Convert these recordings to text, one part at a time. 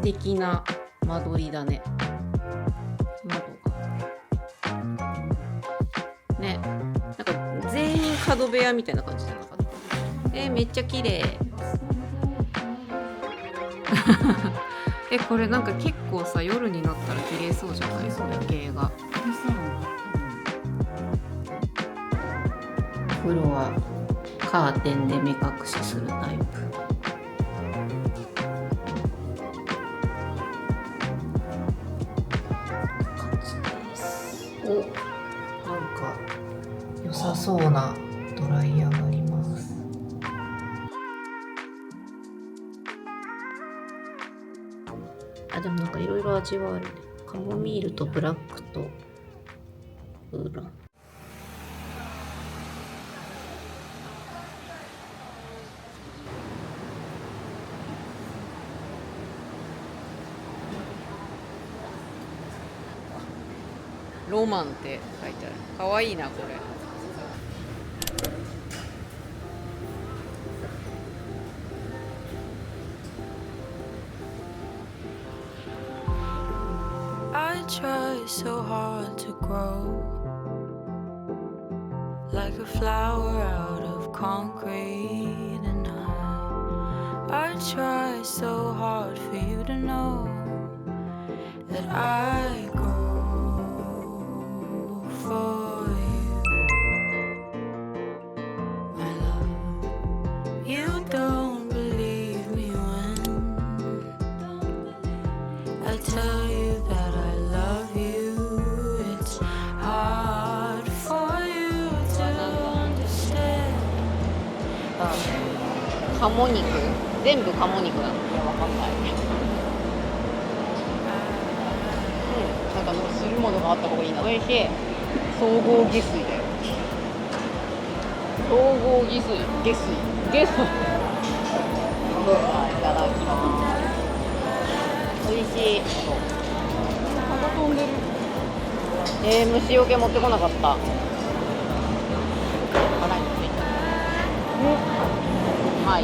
敵な間取りだね。窓がね、なんか全員角部屋みたいな感じじゃなかった？めっちゃ綺麗。これなんか結構さ、夜になったら綺麗そうじゃない？それ系が。お風呂はカーテンで目隠しするタイプ。お、なんか良さそうなドライヤーがあります。でもなんかいろいろ味はあるね。カモミールとブラックとウーロン。ロマンって書いてある。かわいいなこれ。I try so hard to grow like a flower out of concrete, and I try so hard for you to know that I grow for you, my love. You don't believe me when I tell you that I love you. It's hard for you to understand. 鴨肉、全部鴨肉なの？いや、わかんない。なんかするものがあった方がいいな。美味しい。総合下水だよ。総合下水、下水。いただきます。美味しい。蚊が飛んでる。虫除け持ってこなかった。辛いのついた。はい。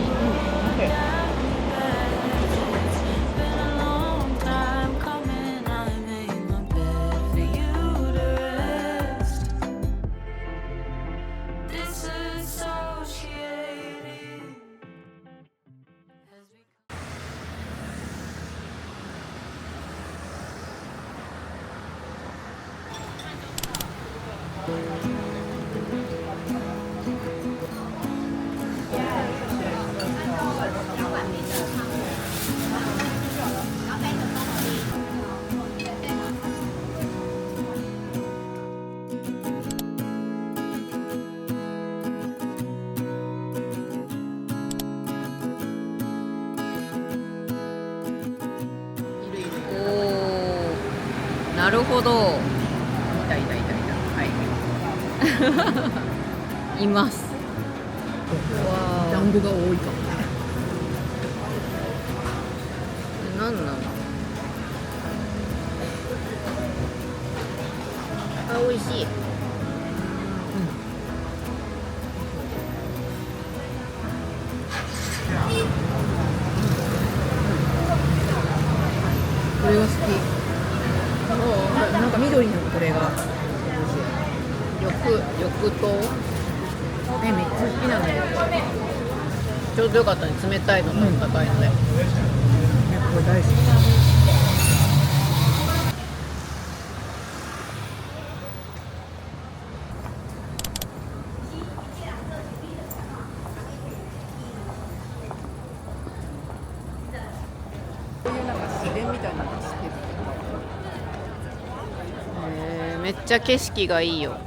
なるほど。いた。はい。います。団子が多いかもね。なんなの？美味しい。これが好き。なんか緑のこれが緑豆めっちゃ好きなんだけど、ちょうどよかったね。冷たいのと温かいので、これ大好き。こういうなんか自然みたいなのが好き。めっちゃ景色がいいよ。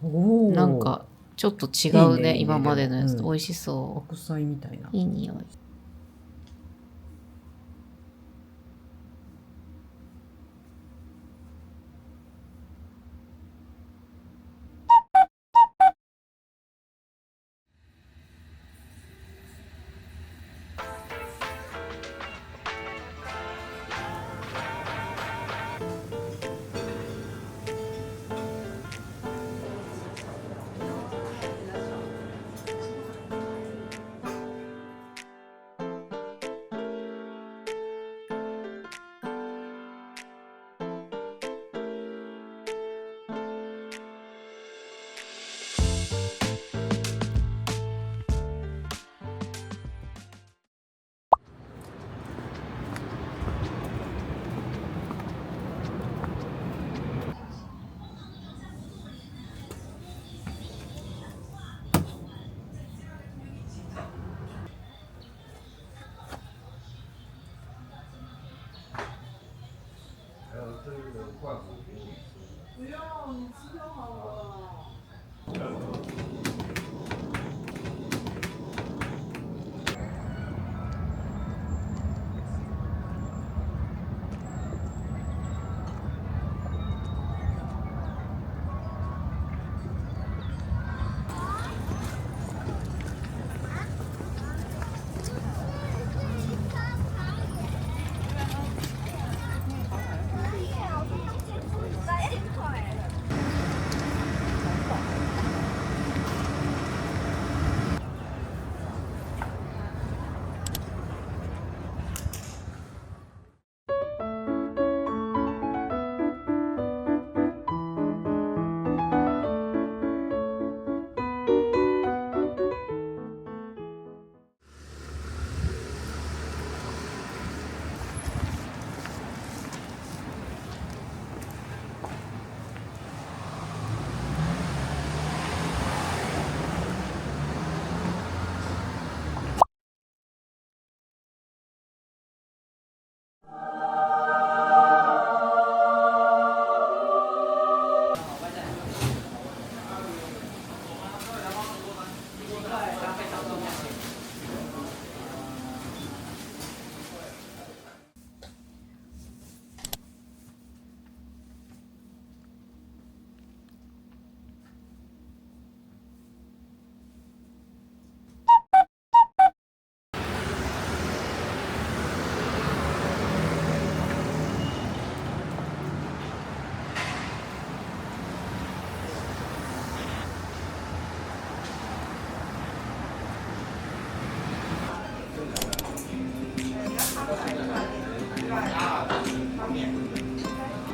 おなんかちょっと違うね、今までのやつと。美味しそ白菜みたいな。う。いい匂い。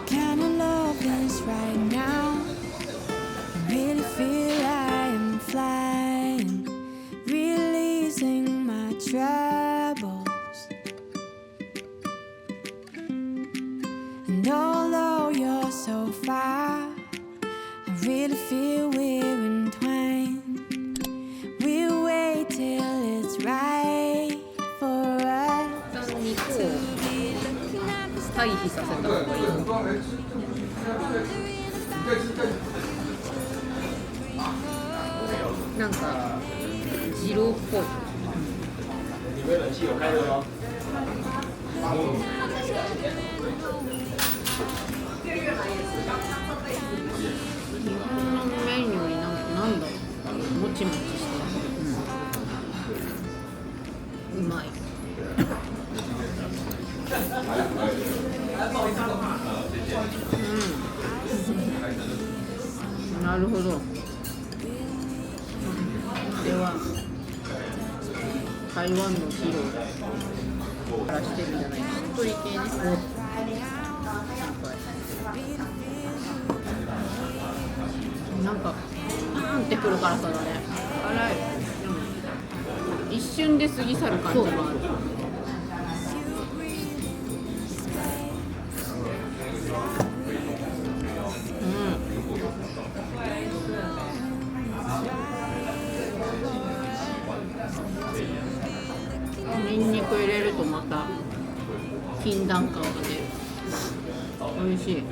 Kind of love this right now. I really feel I am flying, releasing my troubles. And although you're so far, I really feel we're entwined. We'll wait till it's right for us 一旦肉を to be looking at the 回避させた方がいい。なんか二郎っぽい。日本のメニューになんだろう、もちもちしてる、うまい。なるほど。これは台湾のヒーローからしてるんじゃない、しっとり系ね。なんかパーンってくる辛さだね。辛い。一瞬で過ぎ去る感じもある。ニンニク入れるとまた禁断感が出る。美味しい。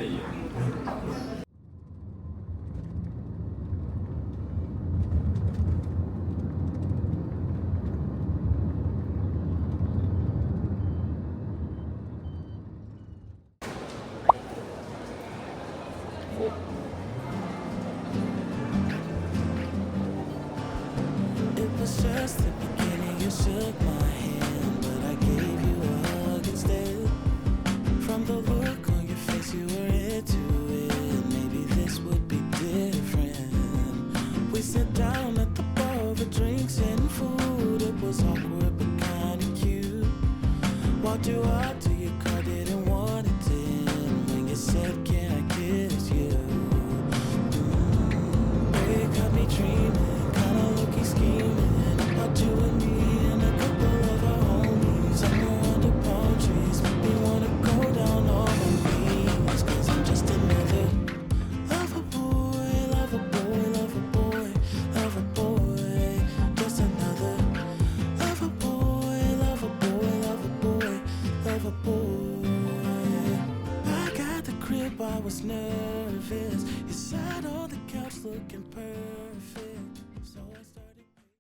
Walked too hard till your car didn't want it in. When you said, can I kiss you? Babe, got me dreaming, kinda low-key scheming about you and me and a couple of our homies. Somewhere under palm trees, make me wanna go down on my knees. Cause I'm just another lover boy, lover boy, lover boy, lover boy. Just another lover boy, lover boy, lover boy, lover boy. Back at the crib, I was nervous. You sat on the couch looking perfect. So I